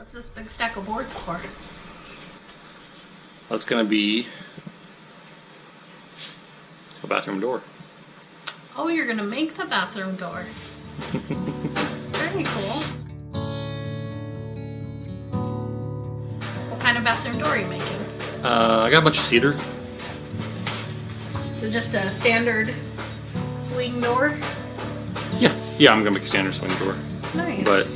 What's this big stack of boards for? That's going to be a bathroom door. Oh, you're gonna make the bathroom door. Very cool. What kind of bathroom door are you making? I got a bunch of cedar. Is it just a standard swing door? Yeah, I'm going to make a standard swing door. Nice. But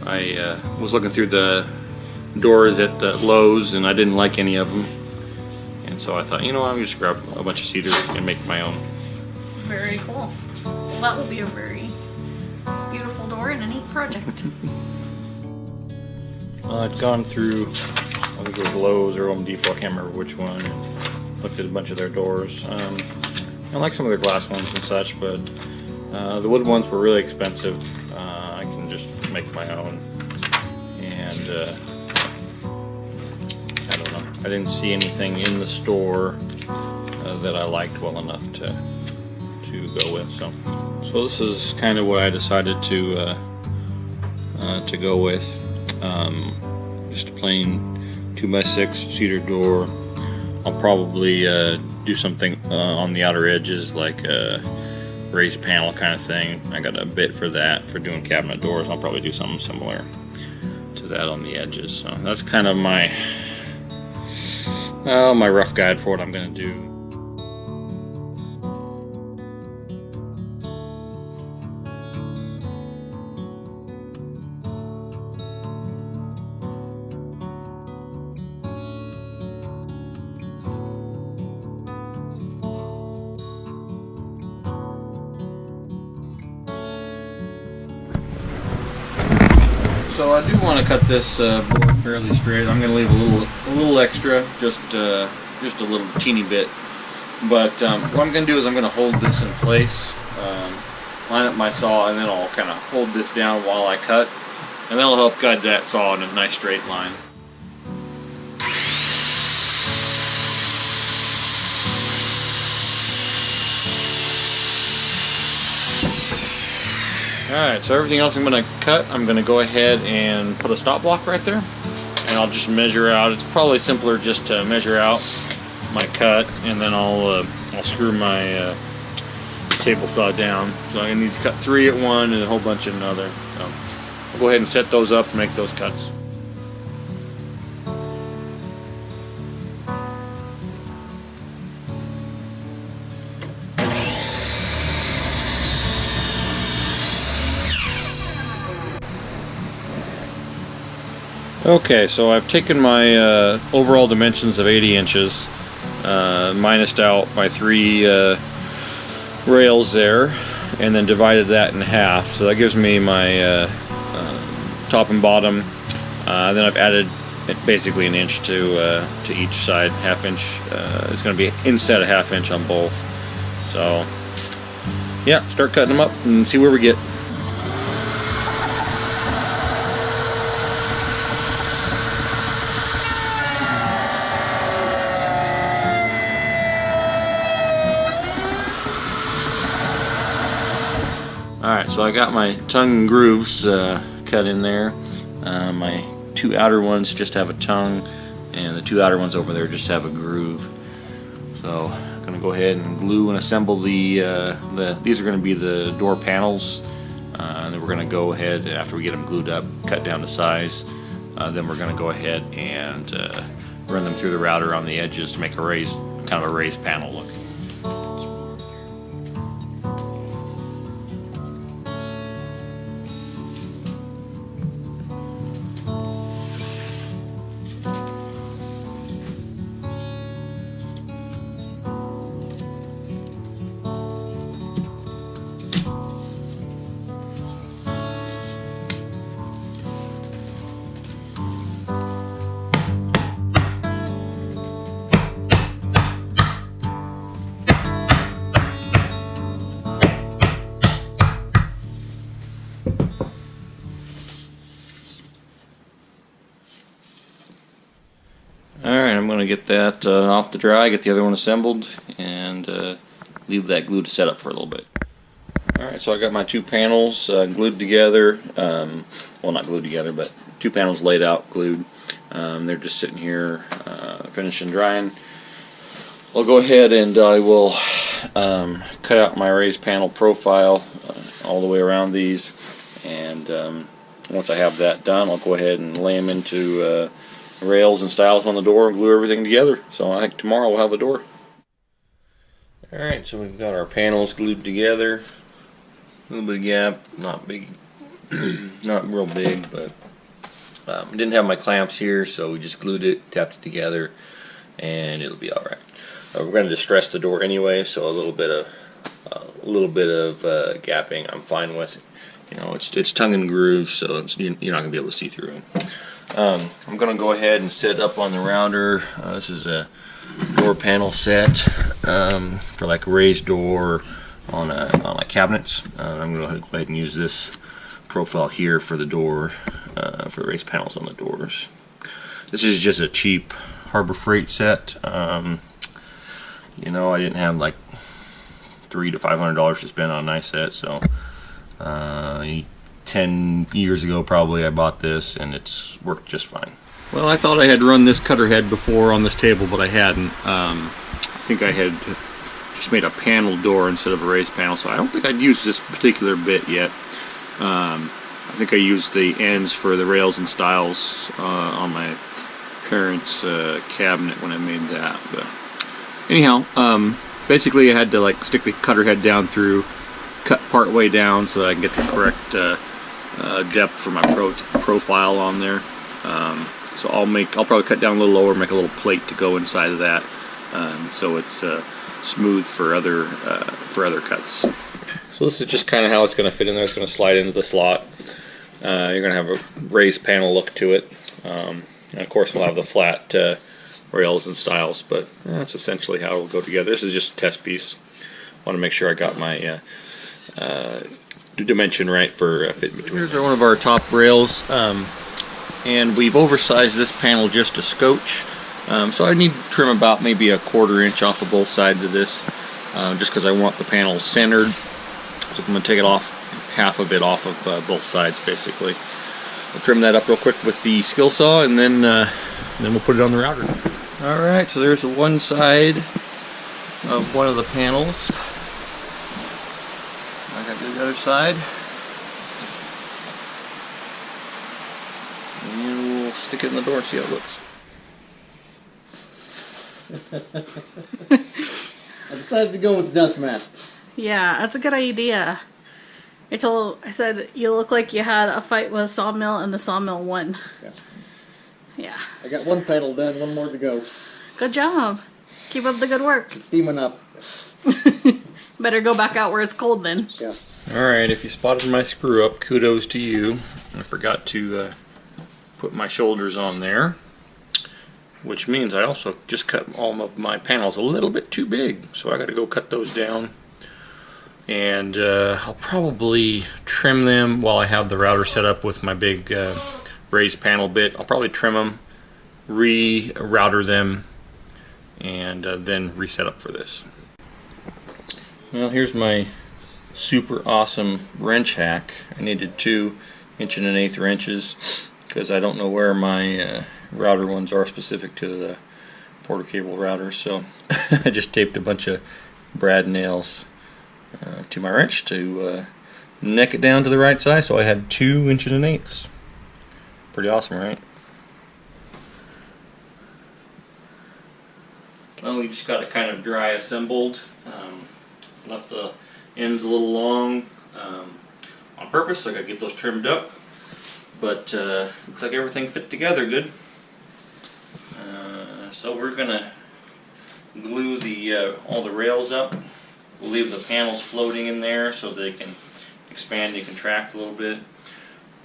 I was looking through the doors at Lowe's and I didn't like any of them. And so I thought, you know, I'll just grab a bunch of cedar and make my own. Very cool. Well, that will be a very beautiful door and a neat project. I'd gone through, I think it was Lowe's or Home Depot, I can't remember which one, and looked at a bunch of their doors. I like some of their glass ones and such, but the wood ones were really expensive. I can just make my own. And I don't know. I didn't see anything in the store that I liked well enough to go with. So this is kind of what I decided to go with. Just a plain 2x6 cedar door. I'll probably do something on the outer edges, like a raised panel kind of thing. I got a bit for that for doing cabinet doors. I'll probably do something similar to that on the edges. So that's kind of my my rough guide for what I'm going to do. So I do want to cut this board fairly straight. I'm going to leave a little extra, just a little teeny bit. But what I'm going to do is I'm going to hold this in place, line up my saw, and then I'll kind of hold this down while I cut, and that'll help guide that saw in a nice straight line. Alright, so everything else I'm going to cut, I'm going to go ahead and put a stop block right there. And I'll just measure out. It's probably simpler just to measure out my cut, and then I'll screw my table saw down. So I need to cut 3 at one and a whole bunch at another. So I'll go ahead and set those up and make those cuts. Okay, so I've taken my overall dimensions of 80 inches, minused out my 3 rails there, and then divided that in half. So that gives me my top and bottom. Then I've added basically an inch to each side, ½ inch. It's going to be instead of ½ inch on both. So yeah, start cutting them up and see where we get. Alright, so I got my tongue and grooves cut in there. My 2 outer ones just have a tongue, and the 2 outer ones over there just have a groove. So I'm going to go ahead and glue and assemble these are going to be the door panels. And then we're going to go ahead, after we get them glued up, cut down to size. Then we're going to go ahead and run them through the router on the edges to make a kind of a raised panel look. Alright, I'm going to get that off to dry, get the other one assembled, and leave that glue to set up for a little bit. Alright, so I got my 2 panels glued together. Well, not glued together, but 2 panels laid out, glued. They're just sitting here finishing drying. I'll go ahead and I will cut out my raised panel profile all the way around these, and once I have that done, I'll go ahead and lay them into rails and stiles on the door and glue everything together. So I think tomorrow we'll have a door. Alright, so we've got our panels glued together. A little bit of gap, not big, not real big, but I didn't have my clamps here, so we just glued it, tapped it together, and it'll be alright. We're going to distress the door anyway, so a little bit of gapping I'm fine with. You know, it's tongue and groove, so you're not going to be able to see through it. I'm going to go ahead and set up on the router. This is a door panel set for like a raised door on like cabinets. I'm going to go ahead and use this profile here for the door, for the raised panels on the doors. This is just a cheap Harbor Freight set. You know, I didn't have like $300 to $500 to spend on a nice set, so 10 years ago probably I bought this, and it's worked just fine. Well, I thought I had run this cutter head before on this table, but I hadn't. I think I had just made a panel door instead of a raised panel, so I don't think I'd used this particular bit yet. I think I used the ends for the rails and stiles on my parents' cabinet when I made that. But anyhow, basically I had to like stick the cutter head down through, cut part way down so that I can get the correct depth for my profile on there. So I'll probably cut down a little lower, make a little plate to go inside of that, so it's smooth for other cuts. So this is just kind of how it's going to fit in there. It's going to slide into the slot. You're going to have a raised panel look to it, and of course we'll have the flat rails and stiles, but that's essentially how it'll go together. This is just a test piece. I want to make sure I got my dimension right for fit between. Here's one of our top rails, and we've oversized this panel just a scotch, so I need to trim about maybe a 1/4 inch off of both sides of this, just because I want the panel centered. So I'm going to take it off, half of it off of both sides basically. I'll trim that up real quick with the skill saw, and then we'll put it on the router. Alright, so there's the one side of one of the panels. I got the other side. And we'll stick it in the door and see how it looks. I decided to go with dust mat. Yeah, that's a good idea. I said, you look like you had a fight with a sawmill and the sawmill won. Yeah. Yeah. I got one panel done, one more to go. Good job. Keep up the good work. It's steaming up. Better go back out where it's cold then. Yeah. Alright, if you spotted my screw up, kudos to you. I forgot to put my shoulders on there, which means I also just cut all of my panels a little bit too big, so I got to go cut those down. And I'll probably trim them while I have the router set up with my big raised panel bit. I'll probably trim them, re-router them, and then reset up for this. Well, here's my super awesome wrench hack. I needed 2 1 1/8 wrenches because I don't know where my router ones are specific to the Porter Cable router, so I just taped a bunch of brad nails to my wrench to neck it down to the right size, so I had 2 1 1/8. Pretty awesome, right? Well, we just got it kind of dry assembled. Left the ends a little long on purpose, so I gotta get those trimmed up. But looks like everything fit together good. So we're gonna glue the all the rails up. We'll leave the panels floating in there so they can expand and contract a little bit,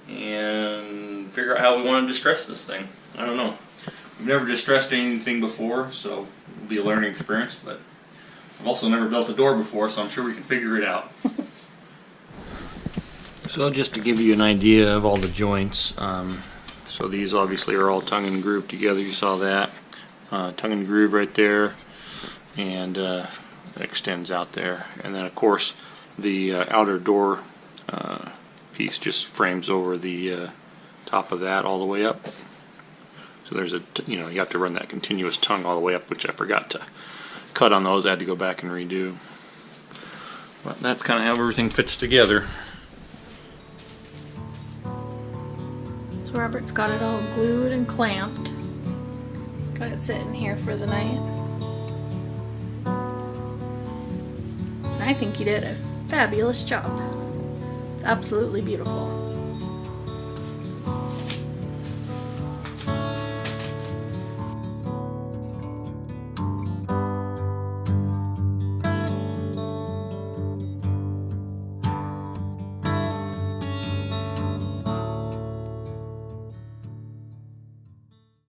and figure out how we want to distress this thing. I don't know. We've never distressed anything before, so it'll be a learning experience, but I've also never built a door before, so I'm sure we can figure it out. So just to give you an idea of all the joints, so these obviously are all tongue and groove together. You saw that. Tongue and groove right there, and it extends out there. And then of course the outer door piece just frames over the top of that all the way up. So there's you have to run that continuous tongue all the way up, which I forgot to cut on those. I had to go back and redo. But that's kind of how everything fits together. So Robert's got it all glued and clamped. Got it sitting here for the night. And I think you did a fabulous job. It's absolutely beautiful.